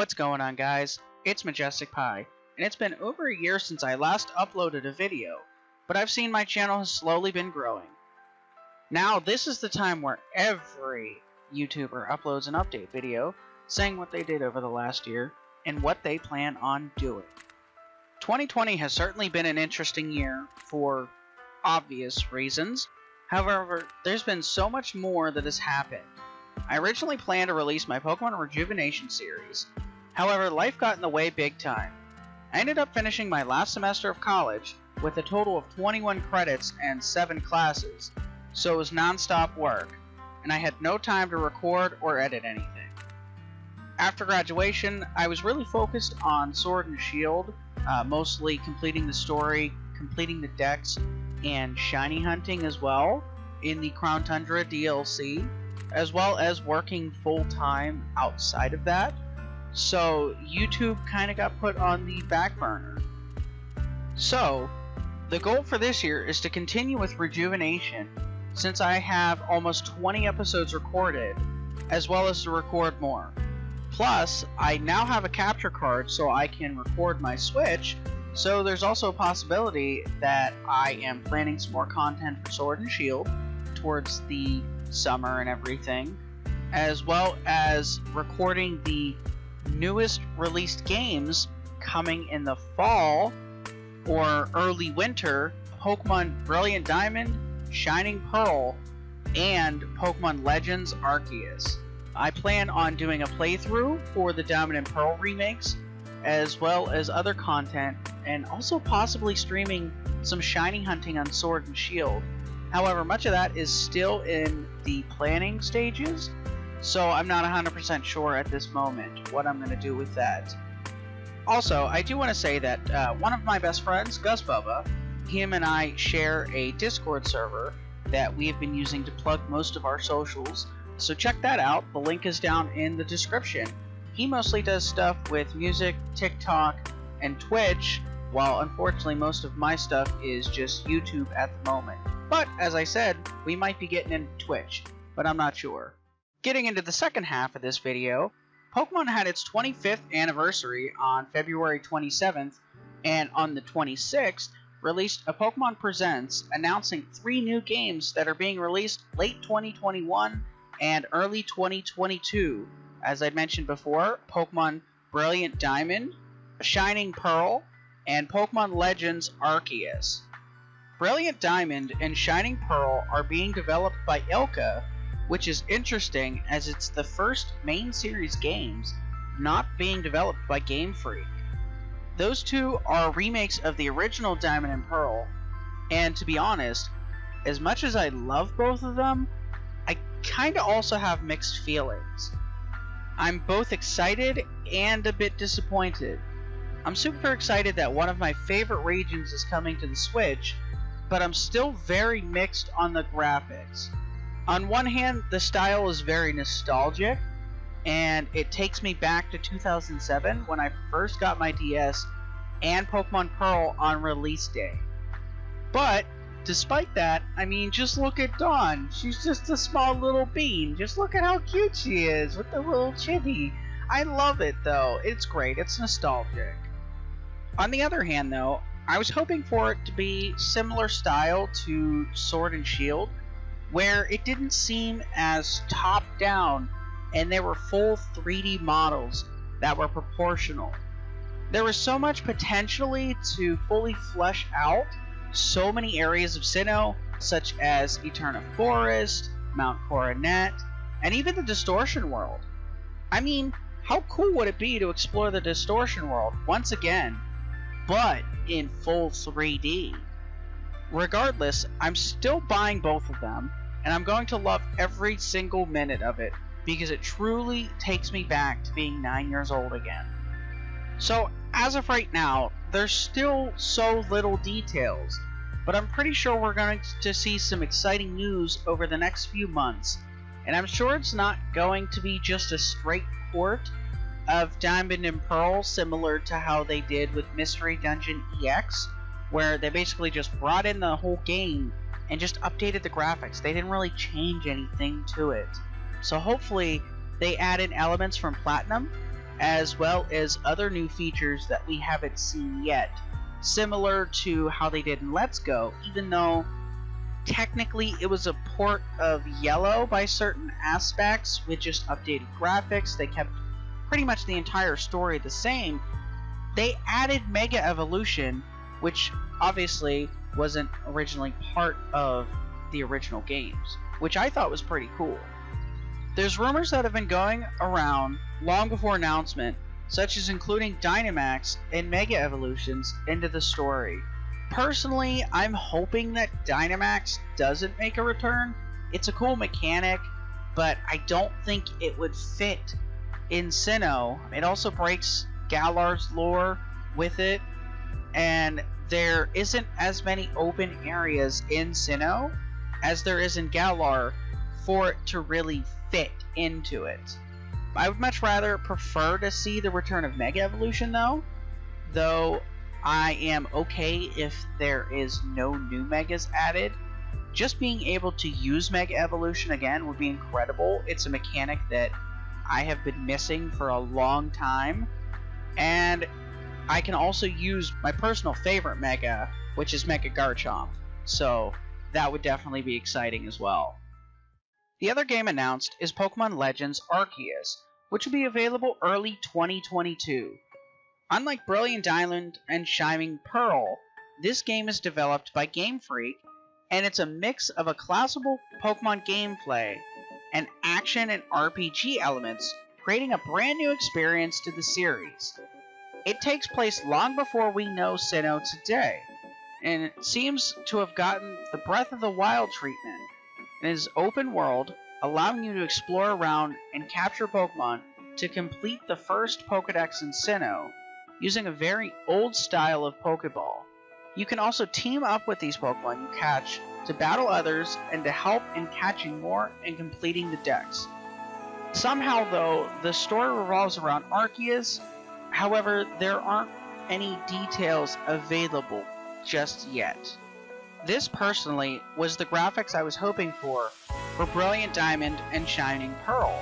What's going on, guys? It's MagesticPie, and it's been over a year since I last uploaded a video, but I've seen my channel has slowly been growing. Now, this is the time where every YouTuber uploads an update video saying what they did over the last year and what they plan on doing. 2020 has certainly been an interesting year for obvious reasons. However, there's been so much more that has happened. I originally planned to release my Pokemon Rejuvenation series. However, life got in the way big time. I ended up finishing my last semester of college with a total of 21 credits and 7 classes, so it was non-stop work, and I had no time to record or edit anything. After graduation, I was really focused on Sword and Shield, mostly completing the story, completing the decks, and shiny hunting as well in the Crown Tundra DLC, as well as working full-time outside of that. So YouTube kind of got put on the back burner. So the goal for this year is to continue with Rejuvenation, since I have almost 20 episodes recorded, as well as to record more. Plus, I now have a capture card so I can record my Switch, so there's also a possibility that I am planning some more content for Sword and Shield towards the summer and everything, as well as recording the newest released games coming in the fall or early winter: Pokemon Brilliant Diamond, Shining Pearl, and Pokemon Legends Arceus. I plan on doing a playthrough for the Diamond and Pearl remakes, as well as other content, and also possibly streaming some shiny hunting on Sword and Shield. However, much of that is still in the planning stages, so I'm not 100% sure at this moment what I'm going to do with that. Also, I do want to say that one of my best friends, Gus Bubba, him and I share a Discord server that we have been using to plug most of our socials, so check that out. The link is down in the description. He mostly does stuff with music, TikTok, and Twitch, while unfortunately most of my stuff is just YouTube at the moment. But, as I said, we might be getting into Twitch, but I'm not sure. Getting into the second half of this video, Pokemon had its 25th anniversary on February 27th, and on the 26th, released a Pokemon Presents announcing 3 new games that are being released late 2021 and early 2022. As I mentioned before, Pokemon Brilliant Diamond, Shining Pearl, and Pokemon Legends Arceus. Brilliant Diamond and Shining Pearl are being developed by Ilka, which is interesting as it's the first main series games not being developed by Game Freak. Those two are remakes of the original Diamond and Pearl, and to be honest, as much as I love both of them, I kinda also have mixed feelings. I'm both excited and a bit disappointed. I'm super excited that one of my favorite regions is coming to the Switch, but I'm still very mixed on the graphics. On one hand, the style is very nostalgic, and it takes me back to 2007 when I first got my DS and Pokemon Pearl on release day. But, despite that, I mean, just look at Dawn. She's just a small little bean. Just look at how cute she is with the little chibi. I love it, though. It's great. It's nostalgic. On the other hand, though, I was hoping for it to be similar style to Sword and Shield, where it didn't seem as top-down and there were full 3D models that were proportional. There was so much potentially to fully flesh out so many areas of Sinnoh, such as Eterna Forest, Mount Coronet, and even the Distortion World. I mean, how cool would it be to explore the Distortion World once again, but in full 3D? Regardless, I'm still buying both of them, and I'm going to love every single minute of it, because it truly takes me back to being 9 years old again. So, as of right now, there's still so little details, but I'm pretty sure we're going to see some exciting news over the next few months, and I'm sure it's not going to be just a straight port of Diamond and Pearl, similar to how they did with Mystery Dungeon EX, where they basically just brought in the whole game and just updated the graphics. They didn't really change anything to it. So hopefully they add in elements from Platinum, as well as other new features that we haven't seen yet, similar to how they did in Let's Go, even though technically it was a port of Yellow by certain aspects with just updated graphics. They kept pretty much the entire story the same. They added Mega Evolution, which obviously wasn't originally part of the original games, which I thought was pretty cool. There's rumors that have been going around long before announcement, such as including Dynamax and Mega Evolutions into the story. Personally, I'm hoping that Dynamax doesn't make a return. It's a cool mechanic, but I don't think it would fit in Sinnoh. It also breaks Galar's lore with it, and there isn't as many open areas in Sinnoh as there is in Galar for it to really fit into it. I would much rather prefer to see the return of Mega Evolution though I am okay if there is no new Megas added. Just being able to use Mega Evolution again would be incredible. It's a mechanic that I have been missing for a long time, and I can also use my personal favorite Mega, which is Mega Garchomp, so that would definitely be exciting as well. The other game announced is Pokemon Legends Arceus, which will be available early 2022. Unlike Brilliant Diamond and Shining Pearl, this game is developed by Game Freak, and it's a mix of a classical Pokemon gameplay and action and RPG elements, creating a brand new experience to the series. It takes place long before we know Sinnoh today, and it seems to have gotten the Breath of the Wild treatment. It is open world, allowing you to explore around and capture Pokemon to complete the first Pokedex in Sinnoh, using a very old style of Pokeball. You can also team up with these Pokemon you catch to battle others and to help in catching more and completing the decks. Somehow though, the story revolves around Arceus. However, there aren't any details available just yet. This personally was the graphics I was hoping for Brilliant Diamond and Shining Pearl.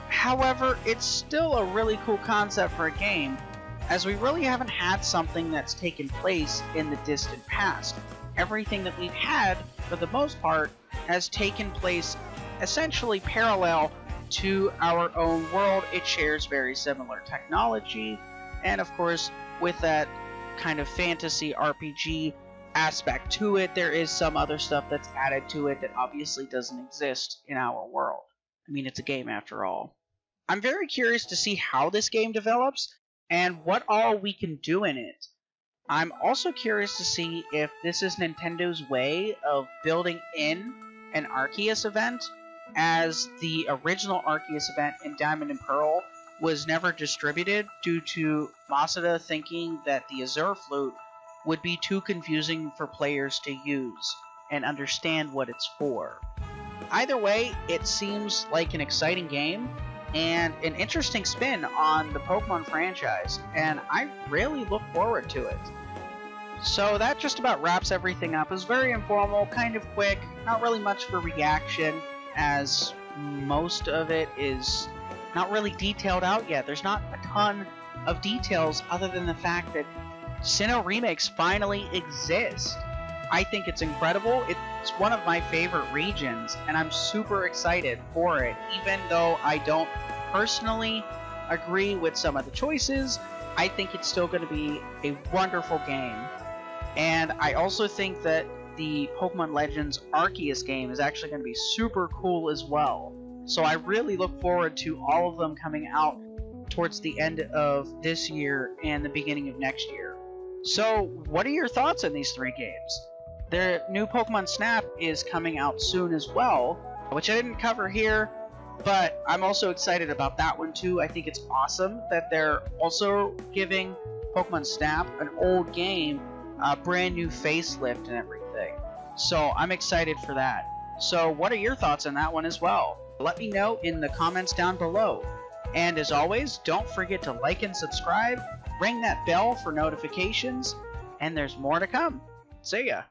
However, it's still a really cool concept for a game, as we really haven't had something that's taken place in the distant past. Everything that we've had, for the most part, has taken place essentially parallel to our own world. It shares very similar technology, and of course, with that kind of fantasy RPG aspect to it, there is some other stuff that's added to it that obviously doesn't exist in our world. I mean, it's a game after all. I'm very curious to see how this game develops and what all we can do in it. I'm also curious to see if this is Nintendo's way of building in an Arceus event, as the original Arceus event in Diamond and Pearl was never distributed due to Masuda thinking that the Azure Flute would be too confusing for players to use and understand what it's for. Either way, it seems like an exciting game and an interesting spin on the Pokemon franchise, and I really look forward to it. So that just about wraps everything up. It was very informal, kind of quick, not really much for reaction, as most of it is not really detailed out yet. There's not a ton of details other than the fact that Sinnoh Remakes finally exist. I think it's incredible. It's one of my favorite regions, and I'm super excited for it. Even though I don't personally agree with some of the choices, I think it's still going to be a wonderful game. And I also think that the Pokemon Legends Arceus game is actually going to be super cool as well. So I really look forward to all of them coming out towards the end of this year and the beginning of next year. So what are your thoughts on these three games? The new Pokemon Snap is coming out soon as well, which I didn't cover here, but I'm also excited about that one too. I think it's awesome that they're also giving Pokemon Snap, an old game, a brand new facelift and everything. So I'm excited for that. So what are your thoughts on that one as well? Let me know in the comments down below. And as always, don't forget to like and subscribe, ring that bell for notifications, and there's more to come. See ya!